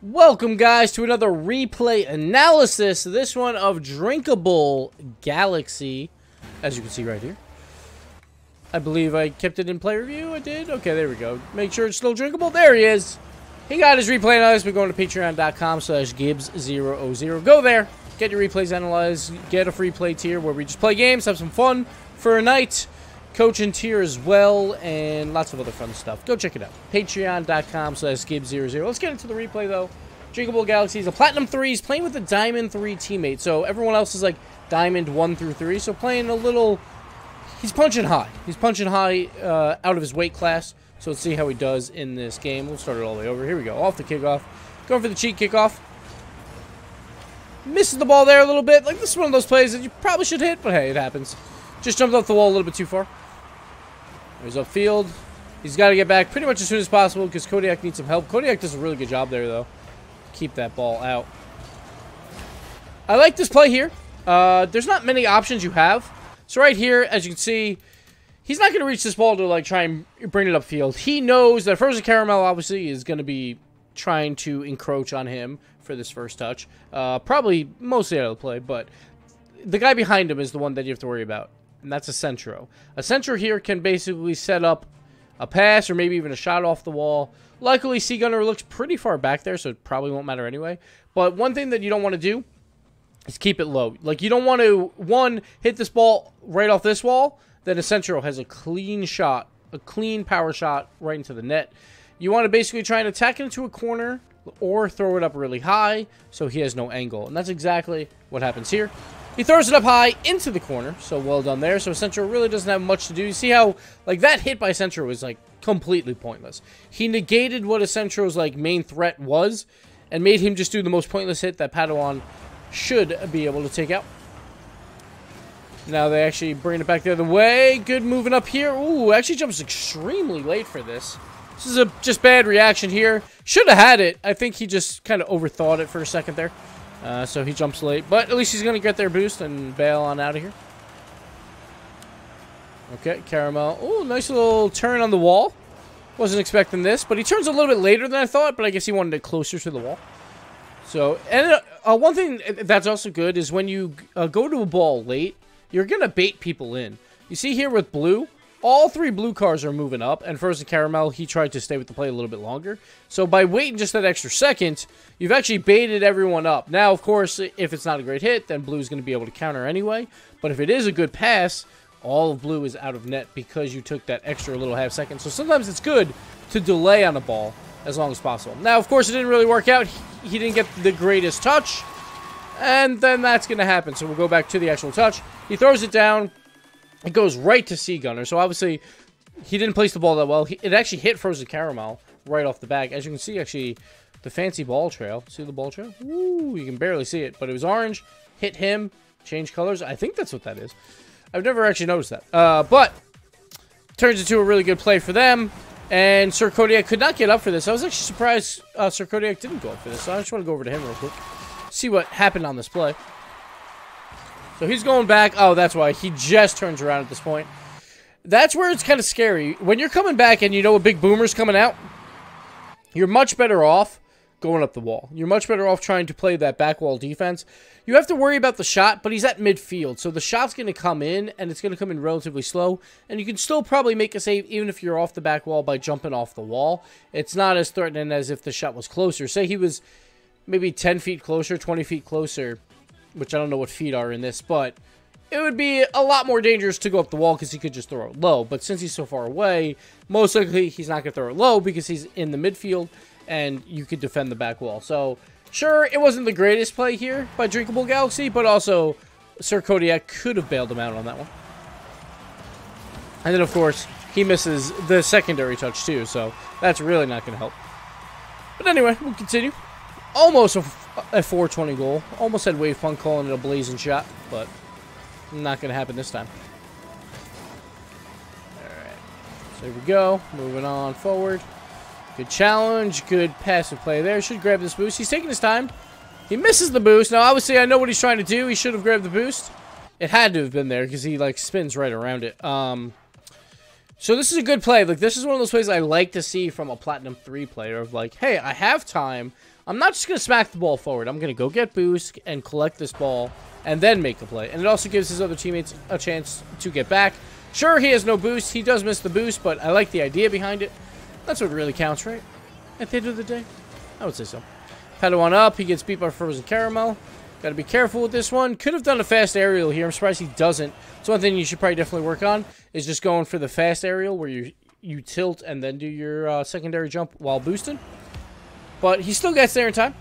Welcome, guys, to another replay analysis. This one of DrinkableGalaxy, as you can see right here. I believe I kept it in player view. I did. Okay, there we go. Make sure it's still drinkable. There he is. He got his replay analysis. We're going to patreon.com/Gibbs000. Go there. Get your replays analyzed. Get a free play tier where we just play games, have some fun for a night. Coaching tier as well, and lots of other fun stuff. Go check it out. Patreon.com/Gibbs00. Let's get into the replay, though. DrinkableGalaxy is a Platinum 3. He's playing with a Diamond 3 teammate. So everyone else is like Diamond 1 through 3. So playing a little... He's punching high. He's punching high out of his weight class. So let's see how he does in this game. We'll start it all the way over. Here we go. Off the kickoff. Going for the cheat kickoff. Misses the ball there a little bit. Like, this is one of those plays that you probably should hit, but hey, it happens. Just jumped off the wall a little bit too far. He's upfield. He's got to get back pretty much as soon as possible because Kodiak needs some help. Kodiak does a really good job there, though. Keep that ball out. I like this play here. There's not many options you have. So right here, as you can see, he's not going to reach this ball to like try and bring it upfield. He knows that Frozen Caramel obviously is going to be trying to encroach on him for this first touch. Probably mostly out of the play, but the guy behind him is the one that you have to worry about. And that's a centro. A centro here can basically set up a pass or maybe even a shot off the wall. Luckily, Sea Gunner looks pretty far back there, so it probably won't matter anyway. But one thing that you don't want to do is keep it low. Like, you don't want to, one, hit this ball right off this wall, then a centro has a clean shot, a clean power shot right into the net. You want to basically try and attack it into a corner or throw it up really high so he has no angle. And that's exactly what happens here. He throws it up high into the corner, so well done there. So Centro really doesn't have much to do. You see how, like, that hit by Centro was, like, completely pointless. He negated what a Centro's, like, main threat was and made him just do the most pointless hit that Padawan should be able to take out. Now they actually bring it back the other way. Good moving up here. Ooh, actually jumps extremely late for this. This is a just bad reaction here. Should have had it. I think he just kind of overthought it for a second there. So he jumps late, but at least he's going to get their boost and bail on out of here. Okay, Caramel. Oh, nice little turn on the wall. Wasn't expecting this, but he turns a little bit later than I thought, but I guess he wanted it closer to the wall. So, and one thing that's also good is when you go to a ball late, you're going to bait people in. You see here with blue, all three blue cars are moving up, and Frozen Caramel, he tried to stay with the play a little bit longer. So by waiting just that extra second, you've actually baited everyone up. Now, of course, if it's not a great hit, then Blue's going to be able to counter anyway. But if it is a good pass, all of Blue is out of net because you took that extra little half second. So sometimes it's good to delay on a ball as long as possible. Now, of course, it didn't really work out. He didn't get the greatest touch, and then that's going to happen. So we'll go back to the actual touch. He throws it down. It goes right to Sea Gunner, so obviously he didn't place the ball that well. It actually hit Frozen Caramel right off the back. As you can see, actually, the fancy ball trail. See the ball trail? Ooh, you can barely see it, but it was orange. Hit him, changed colors. I think that's what that is. I've never actually noticed that. But turns into a really good play for them, and Sir Kodiak could not get up for this. I was actually surprised Sir Kodiak didn't go up for this, so I just want to go over to him real quick, see what happened on this play. So he's going back. Oh, that's why. He just turns around at this point. That's where it's kind of scary. When you're coming back and you know a big boomer's coming out, you're much better off going up the wall. You're much better off trying to play that back wall defense. You have to worry about the shot, but he's at midfield. So the shot's going to come in, and it's going to come in relatively slow. And you can still probably make a save even if you're off the back wall by jumping off the wall. It's not as threatening as if the shot was closer. Say he was maybe 10 feet closer, 20 feet closer, which I don't know what feet are in this, but it would be a lot more dangerous to go up the wall because he could just throw it low. But since he's so far away, most likely he's not going to throw it low because he's in the midfield and you could defend the back wall. So, sure, it wasn't the greatest play here by DrinkableGalaxy, but also Sir Kodiak could have bailed him out on that one. And then, of course, he misses the secondary touch too, so that's really not going to help. But anyway, we'll continue. Almost a 420 goal. Almost had Wave Punk calling it a blazing shot, but not going to happen this time. Alright. So here we go. Moving on forward. Good challenge. Good passive play there. Should grab this boost. He's taking his time. He misses the boost. Now, obviously, I know what he's trying to do. He should have grabbed the boost. It had to have been there because he, like, spins right around it. So this is a good play. Like, this is one of those plays I like to see from a Platinum 3 player of, like, hey, I have time. I'm not just going to smack the ball forward. I'm going to go get boost and collect this ball and then make a play. And it also gives his other teammates a chance to get back. Sure, he has no boost. He does miss the boost, but I like the idea behind it. That's what really counts, right? At the end of the day, I would say so. Padawan up. He gets beat by Frozen Caramel. Got to be careful with this one. Could have done a fast aerial here. I'm surprised he doesn't. So one thing you should probably definitely work on is just going for the fast aerial where you tilt and then do your secondary jump while boosting. But he still gets there in time.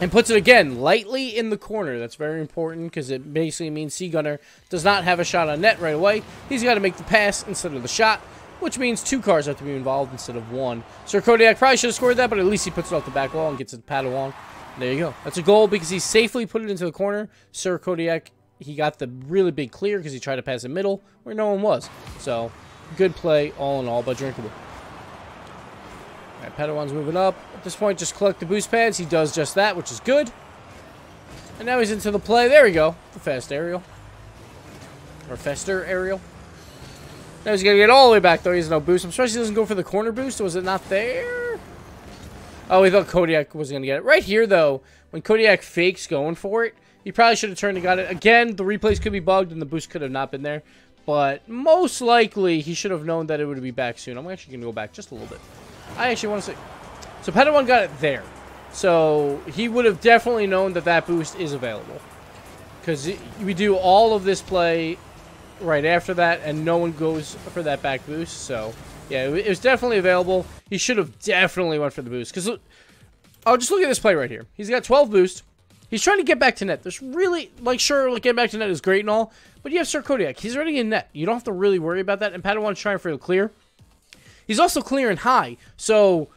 And puts it again lightly in the corner. That's very important because it basically means Sea Gunner does not have a shot on net right away. He's got to make the pass instead of the shot, which means 2 cars have to be involved instead of 1. Sir Kodiak probably should have scored that, but at least he puts it off the back wall and gets it to Padawan. There you go. That's a goal because he safely put it into the corner. Sir Kodiak, he got the really big clear because he tried to pass the middle where no one was. So, good play all in all by Drinkable. Alright, Padawan's moving up. At this point, just collect the boost pads. He does just that, which is good. And now he's into the play. There we go. The fast aerial. Or faster aerial. Now he's going to get all the way back, though. He has no boost. I'm surprised he doesn't go for the corner boost. Was it not there? Oh, he thought Kodiak was going to get it. Right here, though, when Kodiak fakes going for it, he probably should have turned and got it. Again, the replays could be bugged, and the boost could have not been there. But most likely, he should have known that it would be back soon. I'm actually going to go back just a little bit. I actually want to say... So, Padawan got it there. So, he would have definitely known that that boost is available. Because we do all of this play right after that, and no one goes for that back boost. So, yeah, it was definitely available. He should have definitely went for the boost. Because, oh, just look at this play right here. He's got 12 boost. He's trying to get back to net. There's really, like, sure, like, getting back to net is great and all. But you have Sir Kodiak. He's already in net. You don't have to really worry about that. And Padawan's trying for the clear. He's also clearing high. So,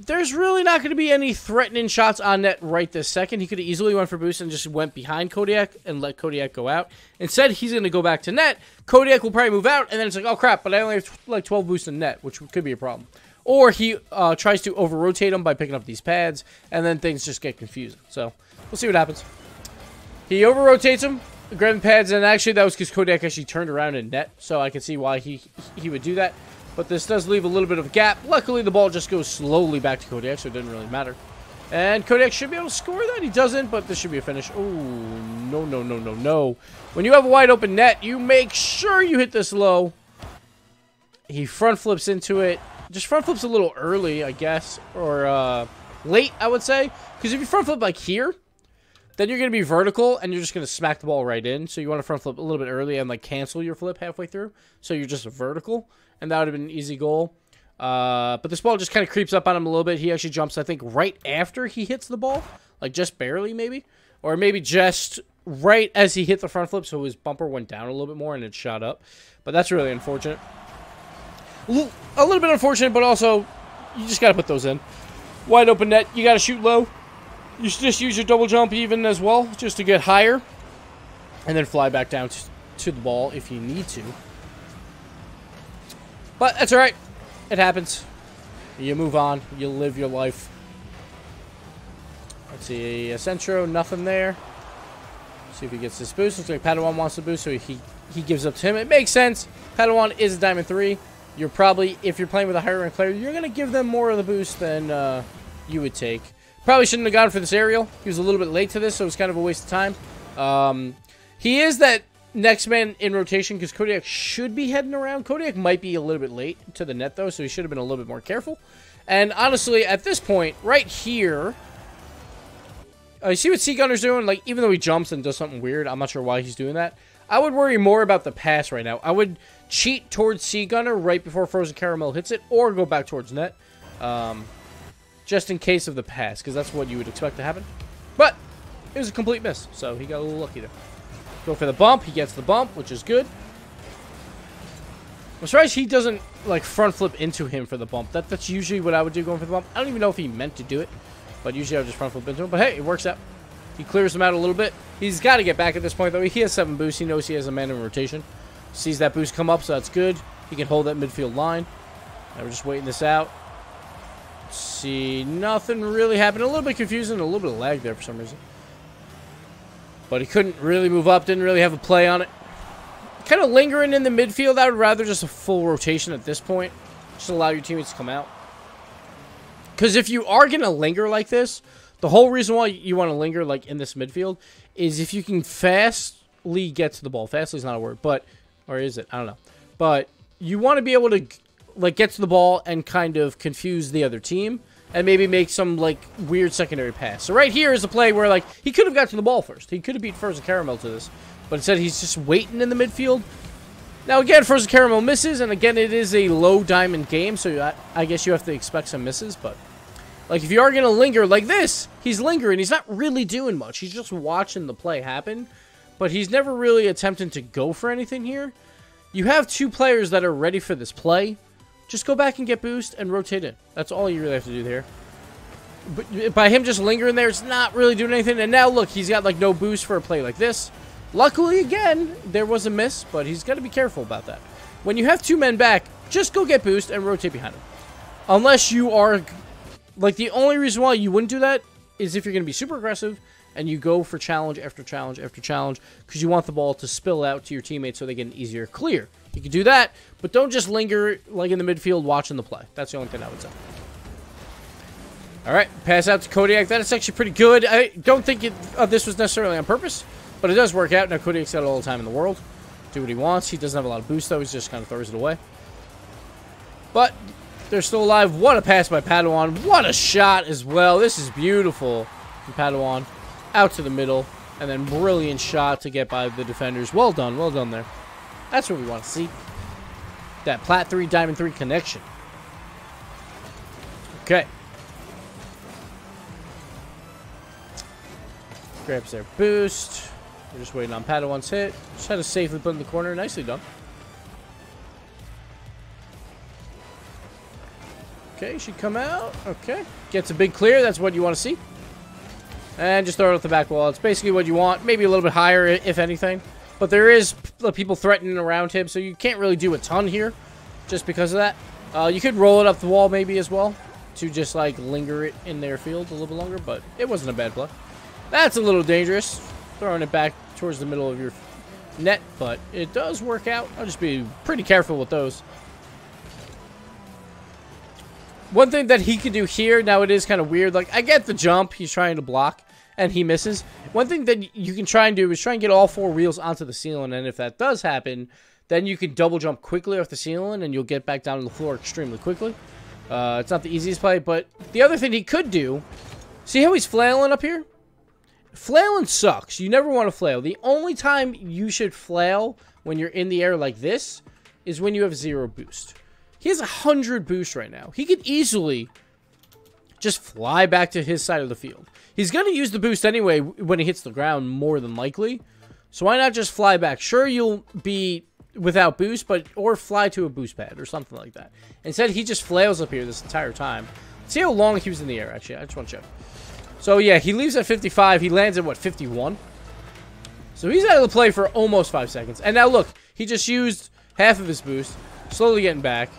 there's really not going to be any threatening shots on net right this second. He could have easily went for boost and just went behind Kodiak and let Kodiak go out. Instead, he's going to go back to net. Kodiak will probably move out, and then it's like, oh crap, but I only have like 12 boosts in net, which could be a problem. Or he tries to over-rotate him by picking up these pads, and then things just get confusing. So, we'll see what happens. He over-rotates him, grabbing pads, and actually that was because Kodiak actually turned around in net, so I can see why he would do that. But this does leave a little bit of a gap. Luckily, the ball just goes slowly back to Kodiak, so it didn't really matter. And Kodiak should be able to score that. He doesn't, but this should be a finish. Oh, no, no, no, no, no. When you have a wide open net, you make sure you hit this low. He front flips into it. Just front flips a little early, I guess. Or late, I would say. Because if you front flip like here, then you're going to be vertical, and you're just going to smack the ball right in. So you want to front flip a little bit early and like cancel your flip halfway through. So you're just vertical. And that would have been an easy goal. But this ball just kind of creeps up on him a little bit. He actually jumps, I think, right after he hits the ball. Like, just barely, maybe. Or maybe just right as he hit the front flip, so his bumper went down a little bit more and it shot up. But that's really unfortunate. A little bit unfortunate, but also, you just got to put those in. Wide open net, you got to shoot low. You should just use your double jump even as well, just to get higher. And then fly back down to the ball if you need to. But that's alright. It happens. You move on. You live your life. Let's see. Centro, nothing there. See if he gets this boost. Looks like Padawan wants the boost, so he gives up to him. It makes sense. Padawan is a Diamond 3. You're probably, if you're playing with a higher rank player, you're going to give them more of the boost than you would take. Probably shouldn't have gone for this aerial. He was a little bit late to this, so it was kind of a waste of time. He is that next man in rotation because Kodiak should be heading around. Kodiak might be a little bit late to the net, though, so he should have been a little bit more careful. And honestly, at this point, right here, you see what Sea Gunner's doing? Like, even though he jumps and does something weird, I'm not sure why he's doing that. I would worry more about the pass right now. I would cheat towards Sea Gunner right before Frozen Caramel hits it, or go back towards net, just in case of the pass, because that's what you would expect to happen. But it was a complete miss, so he got a little lucky there. Go for the bump. He gets the bump, which is good. I'm surprised he doesn't, like, front flip into him for the bump. That's usually what I would do going for the bump. I don't even know if he meant to do it, but usually I would just front flip into him. But hey, it works out. He clears him out a little bit. He's got to get back at this point, though. He has 7 boosts. He knows he has a man in rotation. Sees that boost come up, so that's good. He can hold that midfield line. Now we're just waiting this out. Let's see, nothing really happened. A little bit confusing, a little bit of lag there for some reason. But he couldn't really move up, didn't really have a play on it. Kind of lingering in the midfield. I would rather just a full rotation at this point. Just allow your teammates to come out. Because if you are going to linger like this, the whole reason why you want to linger like in this midfield is if you can fastly get to the ball. Fastly is not a word, but, or is it? I don't know. But you want to be able to like get to the ball and kind of confuse the other team and maybe make some like weird secondary pass. So right here is a play where like he could have got to the ball first. He could have beat Frozen Caramel to this, but instead he's just waiting in the midfield. Now again, Frozen Caramel misses, and again it is a low diamond game, so I guess you have to expect some misses. But like if you are gonna linger like this, he's lingering. He's not really doing much. He's just watching the play happen, but he's never really attempting to go for anything here. You have two players that are ready for this play. Just go back and get boost and rotate in. That's all you really have to do there. But by him just lingering there, it's not really doing anything. And now look, he's got like no boost for a play like this. Luckily, again, there was a miss, but he's got to be careful about that. When you have two men back, just go get boost and rotate behind him. Unless you are, like the only reason why you wouldn't do that is if you're going to be super aggressive and you go for challenge after challenge after challenge because you want the ball to spill out to your teammates so they get an easier clear. You can do that, but don't just linger like in the midfield watching the play. That's the only thing I would say. All right, pass out to Kodiak. That is actually pretty good. I don't think this was necessarily on purpose, but it does work out. Now Kodiak's got all the time in the world. Do what he wants. He doesn't have a lot of boost, though. He just kind of throws it away. But they're still alive. What a pass by Padawan. What a shot as well. This is beautiful from Padawan. Out to the middle, and then brilliant shot to get by the defenders. Well done there. That's what we want to see. That Plat 3, Diamond 3 connection. Okay. Grabs their boost. We're just waiting on Padawan's hit. Just had to safely put in the corner. Nicely done. Okay, she come out. Okay. Gets a big clear. That's what you want to see. And just throw it off the back wall. It's basically what you want. Maybe a little bit higher, if anything. But there is people threatening around him, so you can't really do a ton here just because of that. You could roll it up the wall maybe as well to just, like, linger it in their field a little bit longer, but it wasn't a bad play. That's a little dangerous, throwing it back towards the middle of your net, but it does work out. I'll just be pretty careful with those. One thing that he could do here, now it is kind of weird. Like, I get the jump. He's trying to block, and he misses. One thing that you can try and do is try and get all four wheels onto the ceiling, and if that does happen, then you can double jump quickly off the ceiling, and you'll get back down to the floor extremely quickly. It's not the easiest play, but the other thing he could do, see how he's flailing up here? Flailing sucks. You never want to flail. The only time you should flail when you're in the air like this is when you have 0 boost. He has 100 boost right now. He could easily just fly back to his side of the field. He's going to use the boost anyway when he hits the ground, more than likely. So why not just fly back? Sure, you'll be without boost, but or fly to a boost pad or something like that. Instead, he just flails up here this entire time. See how long he was in the air, actually. I just want to check. So, yeah, he leaves at 55. He lands at, what, 51? So he's out of the play for almost 5 seconds. And now, look, he just used half of his boost, slowly getting back.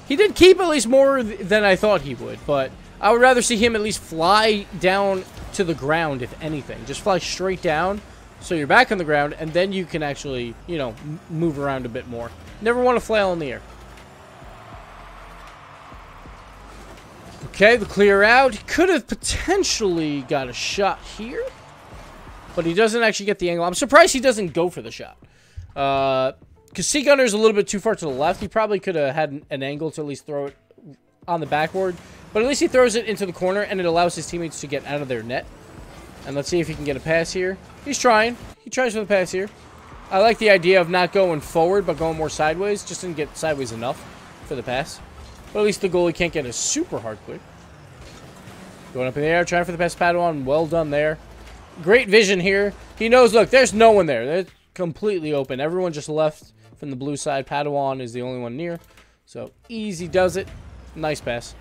He did keep at least more than I thought he would, but I would rather see him at least fly down to the ground, if anything. Just fly straight down, so you're back on the ground, and then you can actually, you know, move around a bit more. Never want to flail in the air. Okay, the clear out. He could have potentially got a shot here, but he doesn't actually get the angle. I'm surprised he doesn't go for the shot. Because Sea Gunner is a little bit too far to the left. He probably could have had an angle to at least throw it on the backboard. But at least he throws it into the corner, and it allows his teammates to get out of their net. And let's see if he can get a pass here. He's trying. He tries for the pass here. I like the idea of not going forward, but going more sideways. Just didn't get sideways enough for the pass. But at least the goalie can't get a super hard click. Going up in the air, trying for the pass Padawan. Well done there. Great vision here. He knows, look, there's no one there. They're completely open. Everyone just left from the blue side. Padawan is the only one near. So, easy does it. Nice pass.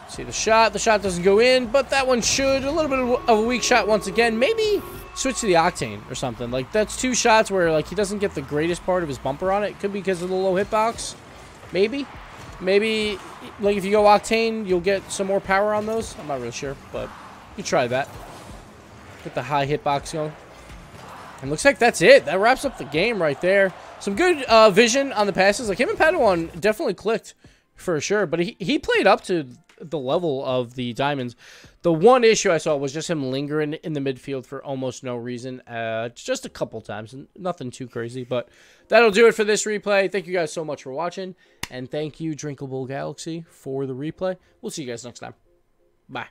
See the shot. The shot doesn't go in, but that one should. A little bit of a weak shot once again. Maybe switch to the Octane or something. Like, that's 2 shots where, like, he doesn't get the greatest part of his bumper on it. Could be because of the low hitbox. Maybe. Maybe, like, if you go Octane, you'll get some more power on those. I'm not really sure, but you try that. Get the high hitbox going. And looks like that's it. That wraps up the game right there. Some good vision on the passes. Like, him and Padawan definitely clicked for sure. But he played up to the level of the diamonds. The one issue I saw was just him lingering in the midfield for almost no reason. Just a couple times. Nothing too crazy. But that'll do it for this replay. Thank you guys so much for watching. And thank you, DrinkableGalaxy, for the replay. We'll see you guys next time. Bye.